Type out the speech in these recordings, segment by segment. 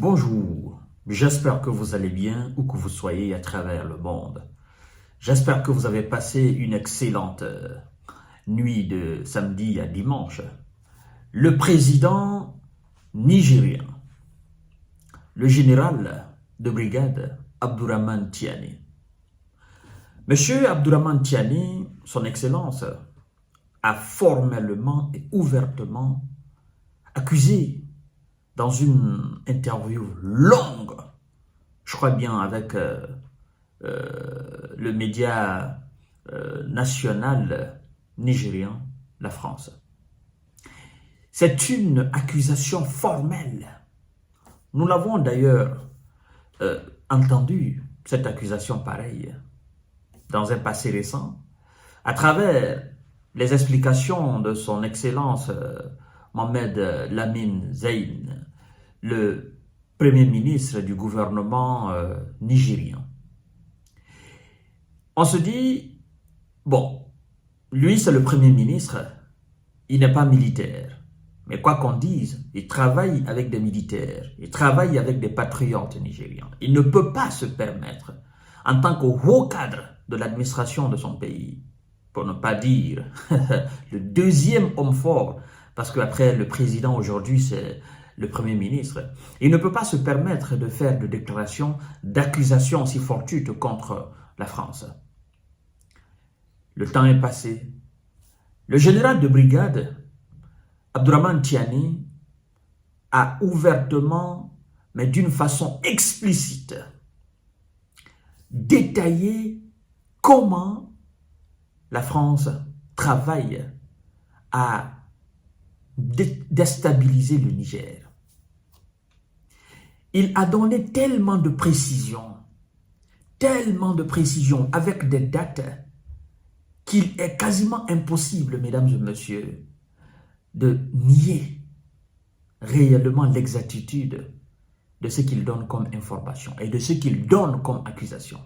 Bonjour, j'espère que vous allez bien où que vous soyez à travers le monde. J'espère que vous avez passé une excellente nuit de samedi à dimanche. Le président nigérien, le général de brigade Abdourahmane Tiani. Monsieur Abdourahmane Tiani, son excellence, a formellement et ouvertement accusé dans une interview longue, je crois bien avec le média national nigérien, la France. C'est une accusation formelle. Nous l'avons d'ailleurs entendu, cette accusation pareille, dans un passé récent, à travers les explications de son Excellence Mohamed Lamine Zeyn, le Premier ministre du gouvernement nigérien. On se dit, bon, lui c'est le Premier ministre, il n'est pas militaire. Mais quoi qu'on dise, il travaille avec des militaires, il travaille avec des patriotes nigériens. Il ne peut pas se permettre, en tant que haut cadre de l'administration de son pays, pour ne pas dire le deuxième homme fort, parce qu'après le président aujourd'hui c'est le Premier ministre, il ne peut pas se permettre de faire des déclarations d'accusations si fortuites contre la France. Le temps est passé. Le général de brigade, Abdourahmane Tiani, a ouvertement, mais d'une façon explicite, détaillé comment la France travaille à déstabiliser le Niger. Il a donné tellement de précisions avec des dates qu'il est quasiment impossible, mesdames et messieurs, de nier réellement l'exactitude de ce qu'il donne comme information et de ce qu'il donne comme accusation.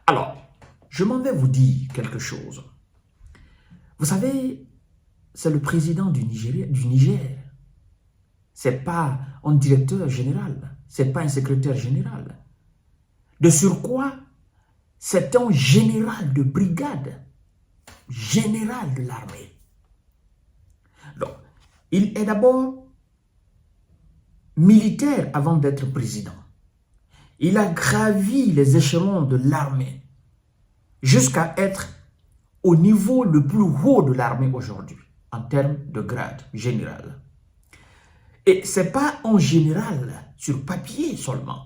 Alors, je m'en vais vous dire quelque chose. Vous savez, c'est le président du Niger. C'est pas un directeur général, c'est pas un secrétaire général. De surcroît, c'est un général de brigade, général de l'armée. Donc, il est d'abord militaire avant d'être président. Il a gravi les échelons de l'armée jusqu'à être au niveau le plus haut de l'armée aujourd'hui, en termes de grade général. Et ce n'est pas un général sur papier seulement.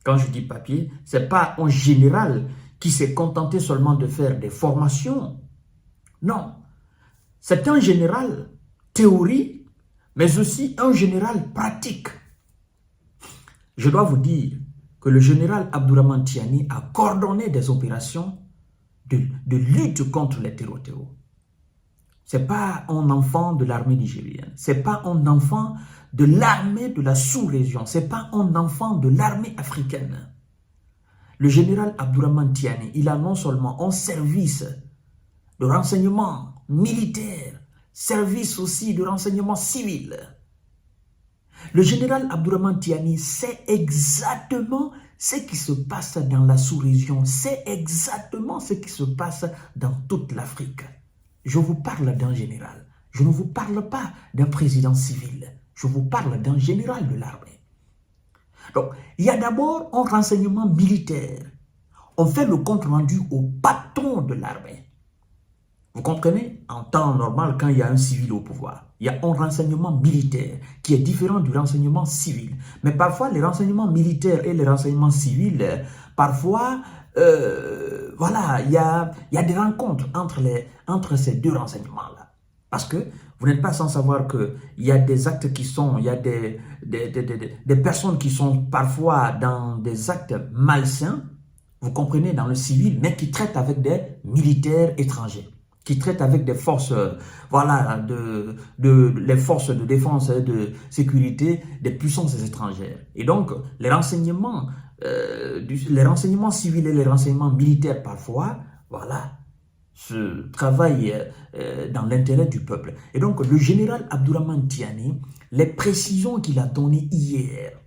Quand je dis papier, ce n'est pas un général qui s'est contenté seulement de faire des formations. Non, c'est un général théorique, mais aussi un général pratique. Je dois vous dire que le général Abdourahmane Tiani a coordonné des opérations de lutte contre les terroristes. Ce n'est pas un enfant de l'armée nigérienne, ce n'est pas un enfant de l'armée de la sous-région, ce n'est pas un enfant de l'armée africaine. Le général Abdourahmane Tiani, il a non seulement un service de renseignement militaire, service aussi de renseignement civil. Le général Abdourahmane Tiani sait exactement ce qui se passe dans la sous-région, c'est exactement ce qui se passe dans toute l'Afrique. Je vous parle d'un général, je ne vous parle pas d'un président civil, je vous parle d'un général de l'armée. Donc, il y a d'abord un renseignement militaire. On fait le compte rendu au patron de l'armée. Vous comprenez? En temps normal, quand il y a un civil au pouvoir, il y a un renseignement militaire qui est différent du renseignement civil. Mais parfois, les renseignements militaires et les renseignements civils, parfois, voilà, il y a des rencontres entre ces deux renseignements-là. Parce que vous n'êtes pas sans savoir qu'il y a des actes qui sont, il y a des personnes qui sont parfois dans des actes malsains, vous comprenez, dans le civil, mais qui traitent avec des militaires étrangers, qui traitent avec des forces, voilà, les forces de défense et de sécurité des puissances étrangères. Et donc, les renseignements civils et les renseignements militaires, parfois, voilà, se travaillent dans l'intérêt du peuple. Et donc, le général Abdourahmane Tiani, les précisions qu'il a données hier,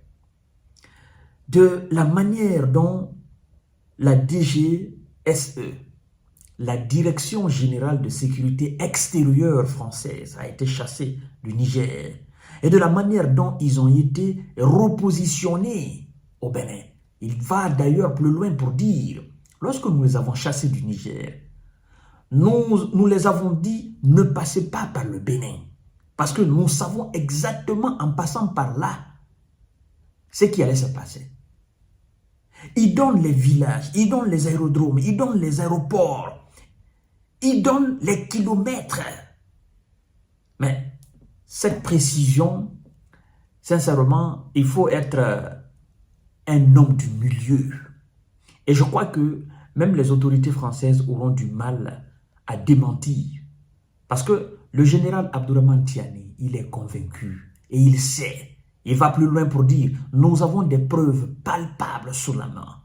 de la manière dont la DGSE, la Direction Générale de Sécurité Extérieure française, a été chassée du Niger et de la manière dont ils ont été repositionnés au Bénin. Il va d'ailleurs plus loin pour dire, lorsque nous les avons chassés du Niger, nous les avons dit, ne passez pas par le Bénin. Parce que nous savons exactement en passant par là ce qui allait se passer. Ils donnent les villages, ils donnent les aérodromes, ils donnent les aéroports, ils donnent les kilomètres. Mais cette précision, sincèrement, il faut être un homme du milieu. Et je crois que même les autorités françaises auront du mal à démentir. Parce que le général Abdourahmane Tiani, il est convaincu et il sait. Il va plus loin pour dire, nous avons des preuves palpables sur la main.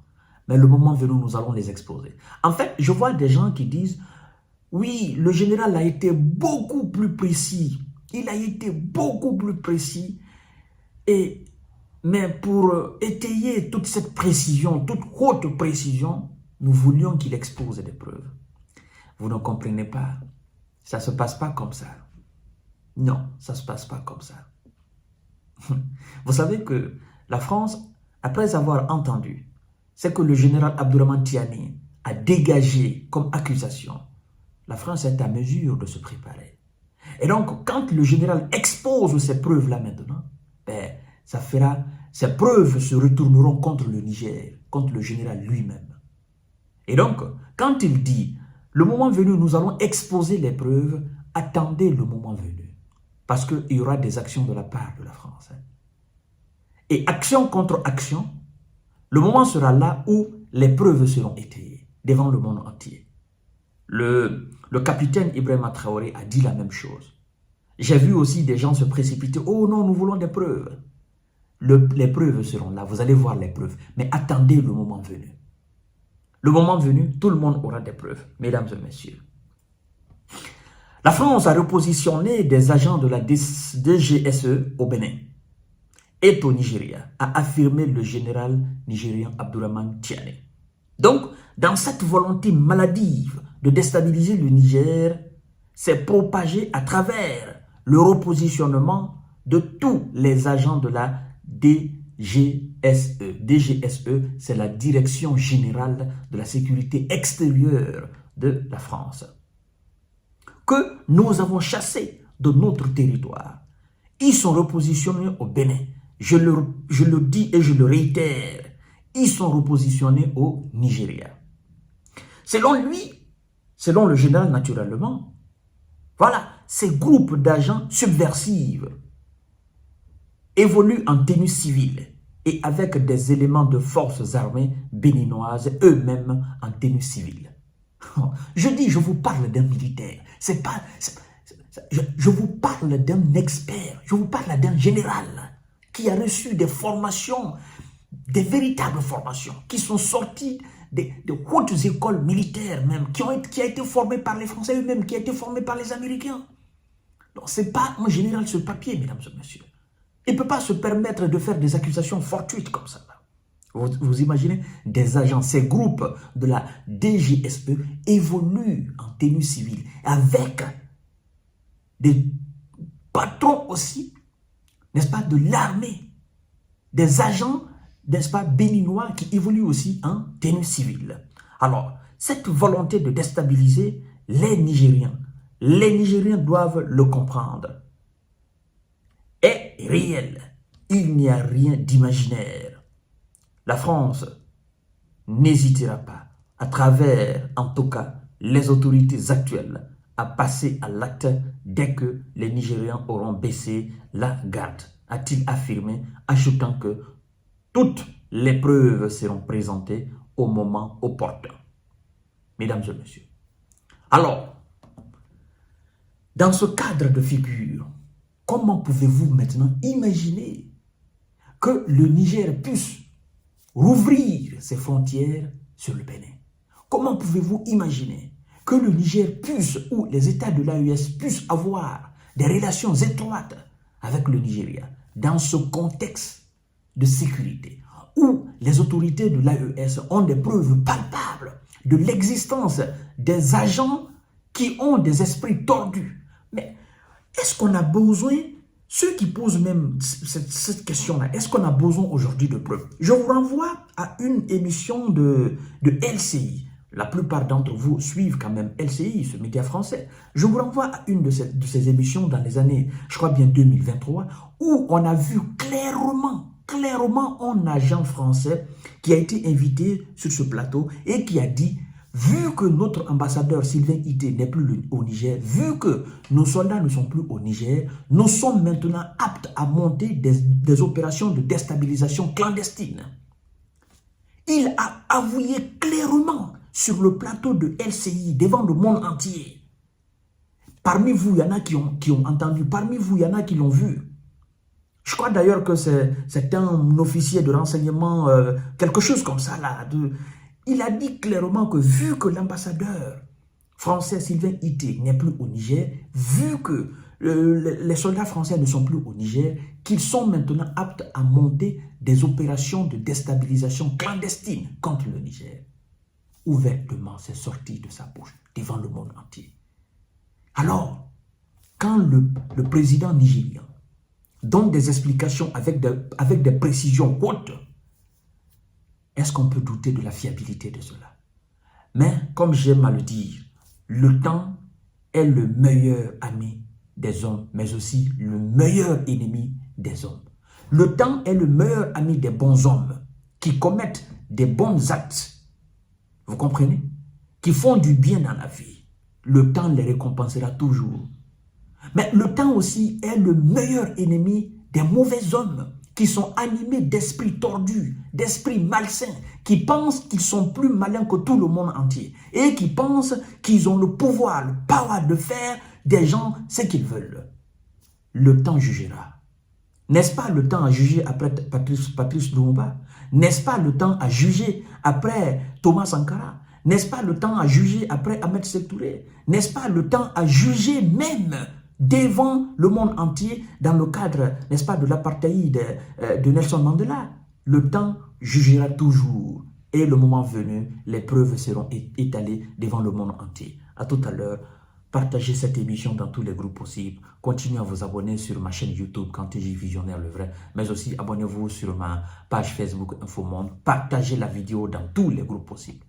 Mais le moment venu, nous allons les exposer. En fait, je vois des gens qui disent, oui, le général a été beaucoup plus précis. Il a été beaucoup plus précis. Mais pour étayer toute cette précision, toute haute précision, nous voulions qu'il expose des preuves. Vous ne comprenez pas. Ça ne se passe pas comme ça. Non, ça ne se passe pas comme ça. Vous savez que la France, après avoir entendu ce que le général Abdourahmane Tiani a dégagé comme accusation, la France est à mesure de se préparer. Et donc, quand le général expose ces preuves-là maintenant, ben, ça fera, ces preuves se retourneront contre le Niger, contre le général lui-même. Et donc, quand il dit, le moment venu, nous allons exposer les preuves, attendez le moment venu. Parce qu'il y aura des actions de la part de la France. Et action contre action, le moment sera là où les preuves seront étayées devant le monde entier. Le capitaine Ibrahima Traoré a dit la même chose. J'ai vu aussi des gens se précipiter. Oh non, nous voulons des preuves. Les preuves seront là, vous allez voir les preuves. Mais attendez le moment venu. Le moment venu, tout le monde aura des preuves, mesdames et messieurs. La France a repositionné des agents de la DGSE au Bénin et au Nigeria, a affirmé le général nigérien Abdourahmane Tiani. Donc, dans cette volonté maladive de déstabiliser le Niger, s'est propagé à travers le repositionnement de tous les agents de la DGSE. DGSE, c'est la Direction Générale de la Sécurité Extérieure de la France, que nous avons chassés de notre territoire. Ils sont repositionnés au Bénin. Je le dis et je le réitère, ils sont repositionnés au Nigeria. Selon lui, selon le général naturellement, voilà, ces groupes d'agents subversifs évoluent en tenue civile et avec des éléments de forces armées béninoises eux-mêmes en tenue civile. Je dis, je vous parle d'un militaire, je vous parle d'un expert, je vous parle d'un général qui a reçu des formations, des véritables formations, qui sont sortis de hautes écoles militaires même, qui a été formé par les Français eux-mêmes, qui a été formé par les Américains. Donc ce n'est pas un général sur papier, mesdames et messieurs. Il ne peut pas se permettre de faire des accusations fortuites comme ça. Vous imaginez, des agents, ces groupes de la DGSE évoluent en tenue civile avec des patrons aussi, n'est-ce pas, de l'armée, des agents, n'est-ce pas, béninois qui évoluent aussi en tenue civile. Alors, cette volonté de déstabiliser les Nigériens doivent le comprendre, est réelle. Il n'y a rien d'imaginaire. La France n'hésitera pas, à travers, en tout cas, les autorités actuelles, à passer à l'acte dès que les Nigériens auront baissé la garde, a-t-il affirmé, ajoutant que toutes les preuves seront présentées au moment opportun. Mesdames et messieurs. Alors, dans ce cadre de figure, comment pouvez-vous maintenant imaginer que le Niger puisse rouvrir ses frontières sur le Bénin? Comment pouvez-vous imaginer que le Niger puisse, ou les États de l'AES puissent avoir des relations étroites avec le Nigeria dans ce contexte de sécurité? où les autorités de l'AES ont des preuves palpables de l'existence des agents qui ont des esprits tordus. Mais est-ce qu'on a besoin, ceux qui posent même cette question-là, est-ce qu'on a besoin aujourd'hui de preuves? Je vous renvoie à une émission de LCI. La plupart d'entre vous suivent quand même LCI, ce média français. Je vous renvoie à une de ces émissions dans les années, je crois bien 2023, où on a vu clairement un agent français qui a été invité sur ce plateau et qui a dit: vu que notre ambassadeur Sylvain Ité n'est plus au Niger, vu que nos soldats ne sont plus au Niger, nous sommes maintenant aptes à monter des opérations de déstabilisation clandestine. Il a avoué clairement sur le plateau de LCI devant le monde entier. Parmi vous, il y en a qui ont entendu, parmi vous, il y en a qui l'ont vu. Je crois d'ailleurs que c'est un officier de renseignement, quelque chose comme ça là. Il a dit clairement que vu que l'ambassadeur français Sylvain Ité n'est plus au Niger, vu que les soldats français ne sont plus au Niger, qu'ils sont maintenant aptes à monter des opérations de déstabilisation clandestine contre le Niger. Ouvertement, c'est sorti de sa bouche devant le monde entier. Alors, quand le président nigérien donne des explications avec des précisions hautes, est-ce qu'on peut douter de la fiabilité de cela? Mais, comme j'aime à le dire, le temps est le meilleur ami des hommes, mais aussi le meilleur ennemi des hommes. Le temps est le meilleur ami des bons hommes qui commettent des bons actes. Vous comprenez? Qui font du bien dans la vie. Le temps les récompensera toujours. Mais le temps aussi est le meilleur ennemi des mauvais hommes qui sont animés d'esprits tordus, d'esprits malsains, qui pensent qu'ils sont plus malins que tout le monde entier et qui pensent qu'ils ont le pouvoir, le power de faire des gens ce qu'ils veulent. Le temps jugera. N'est-ce pas le temps à juger après Patrice Lumumba? N'est-ce pas le temps à juger après Thomas Sankara? N'est-ce pas le temps à juger après Ahmed Sékou Touré? N'est-ce pas le temps à juger même devant le monde entier dans le cadre, n'est-ce pas, de l'apartheid de Nelson Mandela? Le temps jugera toujours et le moment venu, les preuves seront étalées devant le monde entier. À tout à l'heure. Partagez cette émission dans tous les groupes possibles. Continuez à vous abonner sur ma chaîne YouTube Kantiji Visionnaire le vrai. Mais aussi abonnez-vous sur ma page Facebook Infomonde. Partagez la vidéo dans tous les groupes possibles.